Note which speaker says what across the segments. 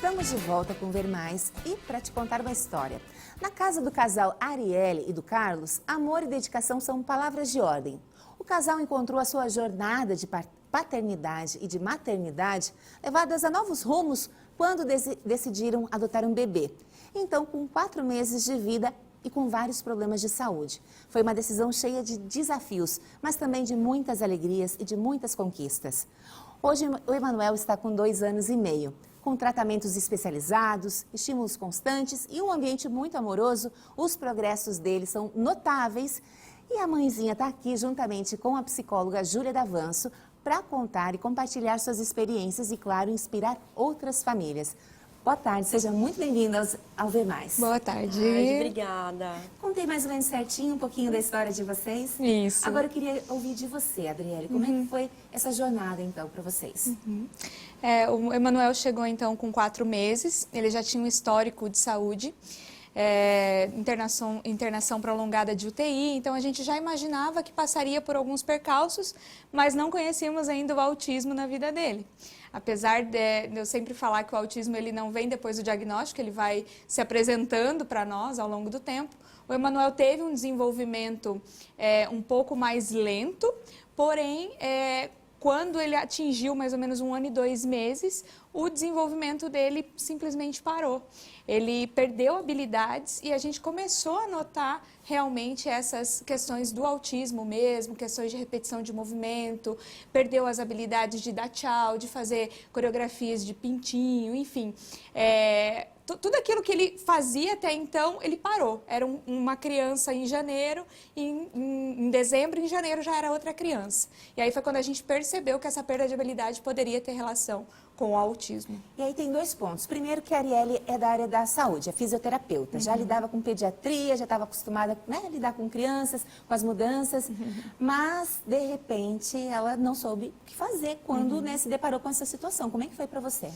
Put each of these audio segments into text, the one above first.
Speaker 1: Estamos de volta com Ver Mais e para te contar uma história. Na casa do casal Arielle e do Carlos, amor e dedicação são palavras de ordem. O casal encontrou a sua jornada de paternidade e de maternidade levadas a novos rumos quando decidiram adotar um bebê. Então, com 4 meses de vida e com vários problemas de saúde. Foi uma decisão cheia de desafios, mas também de muitas alegrias e de muitas conquistas. Hoje, o Emanuel está com 2 anos e meio. Com tratamentos especializados, estímulos constantes e um ambiente muito amoroso, os progressos dele são notáveis. E a mãezinha está aqui juntamente com a psicóloga Júlia Davanço para contar e compartilhar suas experiências e, claro, inspirar outras famílias. Boa tarde, seja muito bem-vinda ao Ver Mais.
Speaker 2: Boa tarde.
Speaker 3: Obrigada.
Speaker 1: Contei mais ou menos certinho um pouquinho da história de vocês.
Speaker 2: Isso.
Speaker 1: Agora eu queria ouvir de você, Adriele, como é que foi essa jornada, então, para vocês?
Speaker 2: O Emanuel chegou, então, com 4 meses. Ele já tinha um histórico de saúde, internação prolongada de UTI. Então, a gente já imaginava que passaria por alguns percalços, mas não conhecíamos ainda o autismo na vida dele. Apesar de eu sempre falar que o autismo ele não vem depois do diagnóstico, ele vai se apresentando para nós ao longo do tempo, o Emanuel teve um desenvolvimento um pouco mais lento, porém, quando ele atingiu mais ou menos 1 ano e 2 meses, o desenvolvimento dele simplesmente parou. Ele perdeu habilidades e a gente começou a notar realmente essas questões do autismo mesmo, questões de repetição de movimento, perdeu as habilidades de dar tchau, de fazer coreografias de pintinho, enfim. Tudo aquilo que ele fazia até então, ele parou. Era uma criança em janeiro, e em dezembro, em janeiro já era outra criança. E aí foi quando a gente percebeu que essa perda de habilidade poderia ter relação com o autismo.
Speaker 1: E aí tem 2 pontos. Primeiro que a Arielle é da área da saúde, é fisioterapeuta. Já lidava com pediatria, já estava acostumada a lidar com crianças, com as mudanças. Mas, de repente, ela não soube o que fazer quando se deparou com essa situação. Como é que foi para você?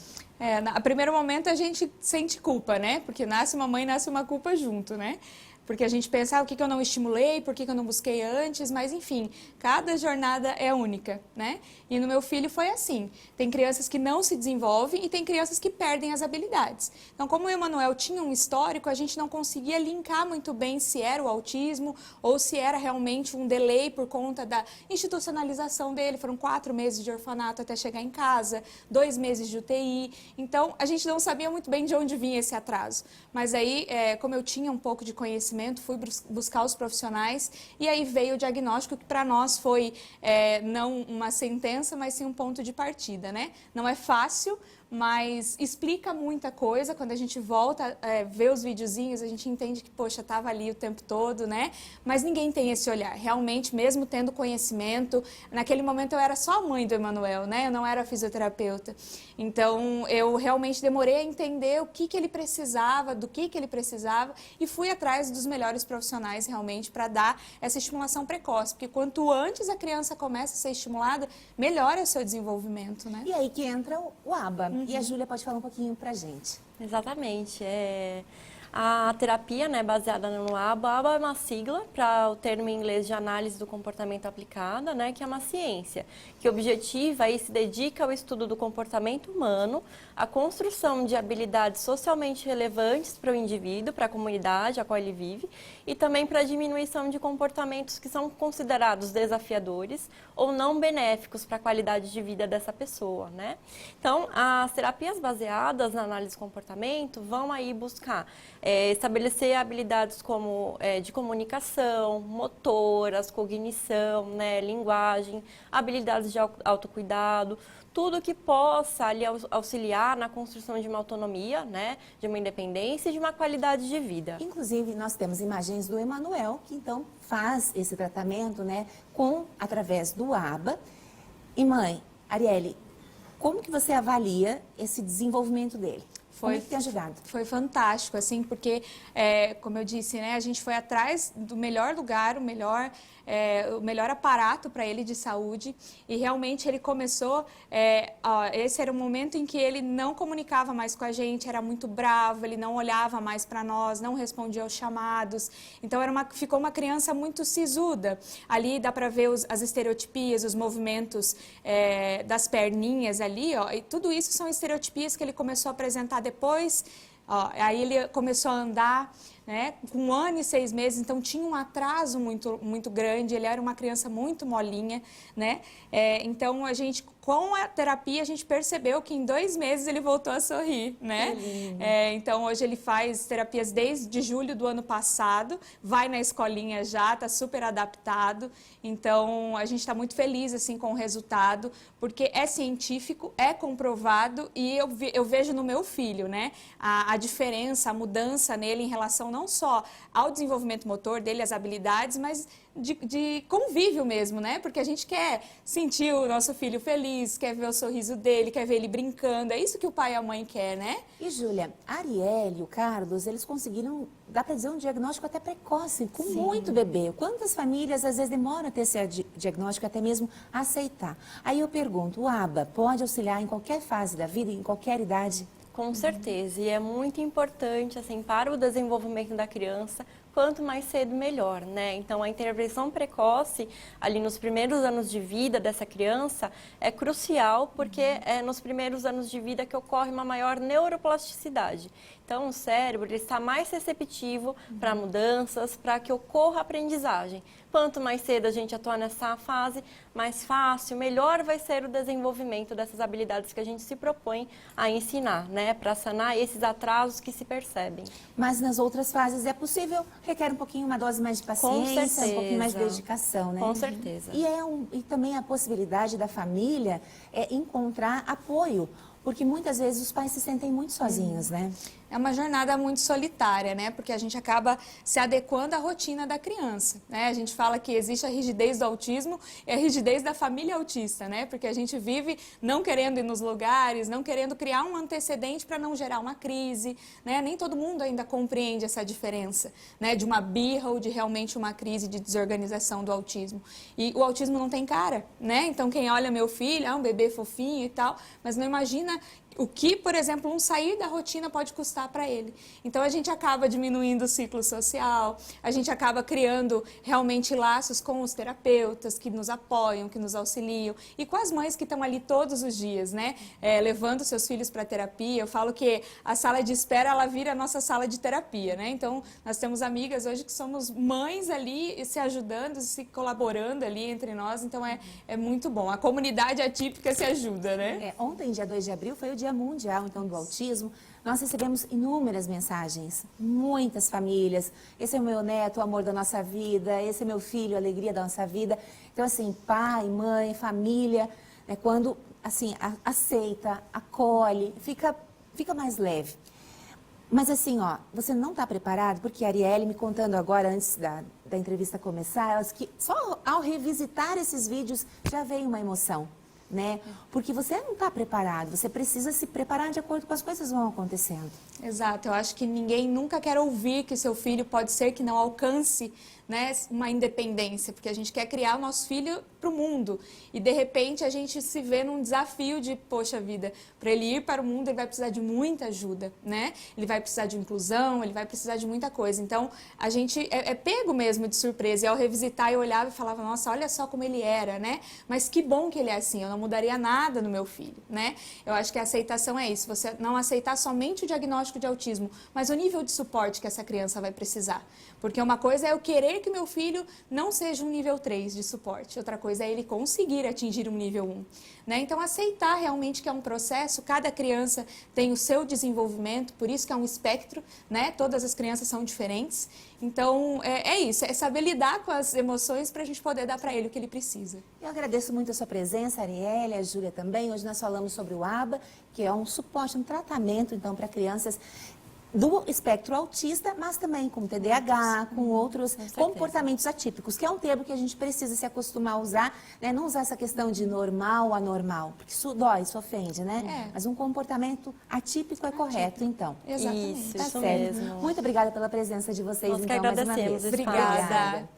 Speaker 2: A primeiro momento a gente sente culpa, né? Porque nasce uma mãe, nasce uma culpa junto, né? Porque a gente pensa, o que eu não estimulei, por que eu não busquei antes, mas enfim, cada jornada é única, né? E no meu filho foi assim, tem crianças que não se desenvolvem e tem crianças que perdem as habilidades. Então, como o Emanuel tinha um histórico, a gente não conseguia linkar muito bem se era o autismo ou se era realmente um delay por conta da institucionalização dele. Foram 4 meses de orfanato até chegar em casa, 2 meses de UTI. Então, a gente não sabia muito bem de onde vinha esse atraso. Mas aí, como eu tinha um pouco de conhecimento, fui buscar os profissionais e aí veio o diagnóstico que para nós foi não uma sentença, mas sim um ponto de partida, né? Não é fácil, mas explica muita coisa. Quando a gente volta a ver os videozinhos, a gente entende que, poxa, estava ali o tempo todo, né? Mas ninguém tem esse olhar. Realmente, mesmo tendo conhecimento, naquele momento eu era só a mãe do Emanuel, né? Eu não era fisioterapeuta. Então, eu realmente demorei a entender o que ele precisava, do que ele precisava e fui atrás dos melhores profissionais realmente para dar essa estimulação precoce. Porque quanto antes a criança começa a ser estimulada, melhora o seu desenvolvimento, né?
Speaker 1: E aí que entra o ABA. E a Júlia pode falar um pouquinho pra gente.
Speaker 3: Exatamente. A terapia, né, baseada no ABA. ABA é uma sigla para o termo em inglês de análise do comportamento aplicada, né, que é uma ciência que objetiva e se dedica ao estudo do comportamento humano, a construção de habilidades socialmente relevantes para o indivíduo, para a comunidade a qual ele vive, e também para a diminuição de comportamentos que são considerados desafiadores ou não benéficos para a qualidade de vida dessa pessoa, né? Então, as terapias baseadas na análise do comportamento vão aí buscar estabelecer habilidades como de comunicação, motoras, cognição, né, linguagem, habilidades de autocuidado, tudo que possa ali auxiliar na construção de uma autonomia, né, de uma independência e de uma qualidade de vida.
Speaker 1: Inclusive, nós temos imagens do Emanuel, que então faz esse tratamento, né, através do ABA. E mãe, Arielle, como que você avalia esse desenvolvimento dele? Como é que tem ajudado?
Speaker 2: Foi fantástico, assim, porque, como eu disse, né, a gente foi atrás do melhor lugar, o melhor o melhor aparato para ele de saúde. E realmente ele começou, esse era o momento em que ele não comunicava mais com a gente, era muito bravo, ele não olhava mais para nós, não respondia aos chamados. Então ficou uma criança muito sisuda. Ali dá para ver as estereotipias, os movimentos das perninhas ali, ó, e tudo isso são estereotipias que ele começou a apresentar depois. Ó, aí ele começou a andar, né, com 1 ano e 6 meses, então tinha um atraso muito grande, ele era uma criança muito molinha, né? Então com a terapia, a gente percebeu que em 2 meses ele voltou a sorrir, né? Então hoje ele faz terapias desde julho do ano passado, vai na escolinha já, está super adaptado. Então a gente está muito feliz assim com o resultado, porque é científico, é comprovado e eu vejo no meu filho, né, a diferença, a mudança nele em relação não só ao desenvolvimento motor dele, as habilidades, mas de convívio mesmo, né? Porque a gente quer sentir o nosso filho feliz, quer ver o sorriso dele, quer ver ele brincando. É isso que o pai e a mãe quer, né?
Speaker 1: E, Júlia, a Arielle e o Carlos, eles conseguiram, dá para dizer, um diagnóstico até precoce, com muito bebê. Quantas famílias, às vezes, demoram a ter esse diagnóstico, até mesmo aceitar? Aí eu pergunto, o ABA pode auxiliar em qualquer fase da vida, em qualquer idade?
Speaker 3: Com certeza, e é muito importante, assim, para o desenvolvimento da criança, quanto mais cedo, melhor, né? Então, a intervenção precoce, ali nos primeiros anos de vida dessa criança, é crucial, porque é nos primeiros anos de vida que ocorre uma maior neuroplasticidade. Então, o cérebro ele está mais receptivo para mudanças, para que ocorra aprendizagem. Quanto mais cedo a gente atuar nessa fase, mais fácil, melhor vai ser o desenvolvimento dessas habilidades que a gente se propõe a ensinar, né? Para sanar esses atrasos que se percebem.
Speaker 1: Mas nas outras fases é possível, requer um pouquinho, uma dose mais de paciência, um pouquinho mais de dedicação, né?
Speaker 3: Com certeza.
Speaker 1: E também a possibilidade da família encontrar apoio, porque muitas vezes os pais se sentem muito sozinhos, né?
Speaker 2: É uma jornada muito solitária, né? Porque a gente acaba se adequando à rotina da criança, né? A gente fala que existe a rigidez do autismo e a rigidez da família autista, né? Porque a gente vive não querendo ir nos lugares, não querendo criar um antecedente para não gerar uma crise, né? Nem todo mundo ainda compreende essa diferença, né? De uma birra ou de realmente uma crise de desorganização do autismo. E o autismo não tem cara, né? Então quem olha meu filho, um bebê fofinho e tal, mas não imagina o que, por exemplo, um sair da rotina pode custar para ele. Então, a gente acaba diminuindo o ciclo social, a gente acaba criando realmente laços com os terapeutas que nos apoiam, que nos auxiliam, e com as mães que estão ali todos os dias, né? Levando seus filhos para terapia. Eu falo que a sala de espera, ela vira a nossa sala de terapia, né? Então, nós temos amigas hoje que somos mães ali, se ajudando, se colaborando ali entre nós. Então, é muito bom. A comunidade atípica se ajuda, né?
Speaker 1: Ontem, dia 2 de abril, foi o Dia Mundial, então, do Autismo. Nós recebemos inúmeras mensagens, muitas famílias. Esse é o meu neto, o amor da nossa vida. Esse é meu filho, a alegria da nossa vida. Então, assim, pai, mãe, família, né, quando, assim, aceita, acolhe, fica mais leve. Mas, assim, ó, você não está preparado, porque a Arielle me contando agora, antes da entrevista começar, elas que só ao revisitar esses vídeos já veio uma emoção, né? Porque você não está preparado, você precisa se preparar de acordo com as coisas que vão acontecendo.
Speaker 2: Exato, eu acho que ninguém nunca quer ouvir que seu filho pode ser que não alcance, né, uma independência, porque a gente quer criar o nosso filho para o mundo e de repente a gente se vê num desafio de, poxa vida, para ele ir para o mundo ele vai precisar de muita ajuda, né? Ele vai precisar de inclusão, ele vai precisar de muita coisa. Então a gente é pego mesmo de surpresa e ao revisitar eu olhava e falava, nossa, olha só como ele era, né? Mas que bom que ele é assim, eu não mudaria nada no meu filho, né? Eu acho que a aceitação é isso, você não aceitar somente o diagnóstico de autismo, mas o nível de suporte que essa criança vai precisar. Porque uma coisa é eu querer que meu filho não seja um nível 3 de suporte, outra coisa é ele conseguir atingir um nível 1. Né? Então, aceitar realmente que é um processo, cada criança tem o seu desenvolvimento, por isso que é um espectro, né? Todas as crianças são diferentes. Então, é isso, é saber lidar com as emoções para a gente poder dar para ele o que ele precisa.
Speaker 1: Eu agradeço muito a sua presença, a Arielle, a Júlia também. Hoje nós falamos sobre o ABA, que é um suporte, um tratamento, então, para crianças do espectro autista, mas também com TDAH, com outros comportamentos atípicos, que é um termo que a gente precisa se acostumar a usar, né? Não usar essa questão de normal, anormal, porque isso dói, isso ofende, né? Mas um comportamento atípico é correto, então.
Speaker 2: Exatamente.
Speaker 3: Isso
Speaker 1: Tá
Speaker 3: certo.
Speaker 1: mesmo. Muito obrigada pela presença de vocês,
Speaker 3: Nós que
Speaker 1: então, mais uma
Speaker 3: agradecemos
Speaker 1: vez.
Speaker 3: o espaço.
Speaker 2: Obrigada.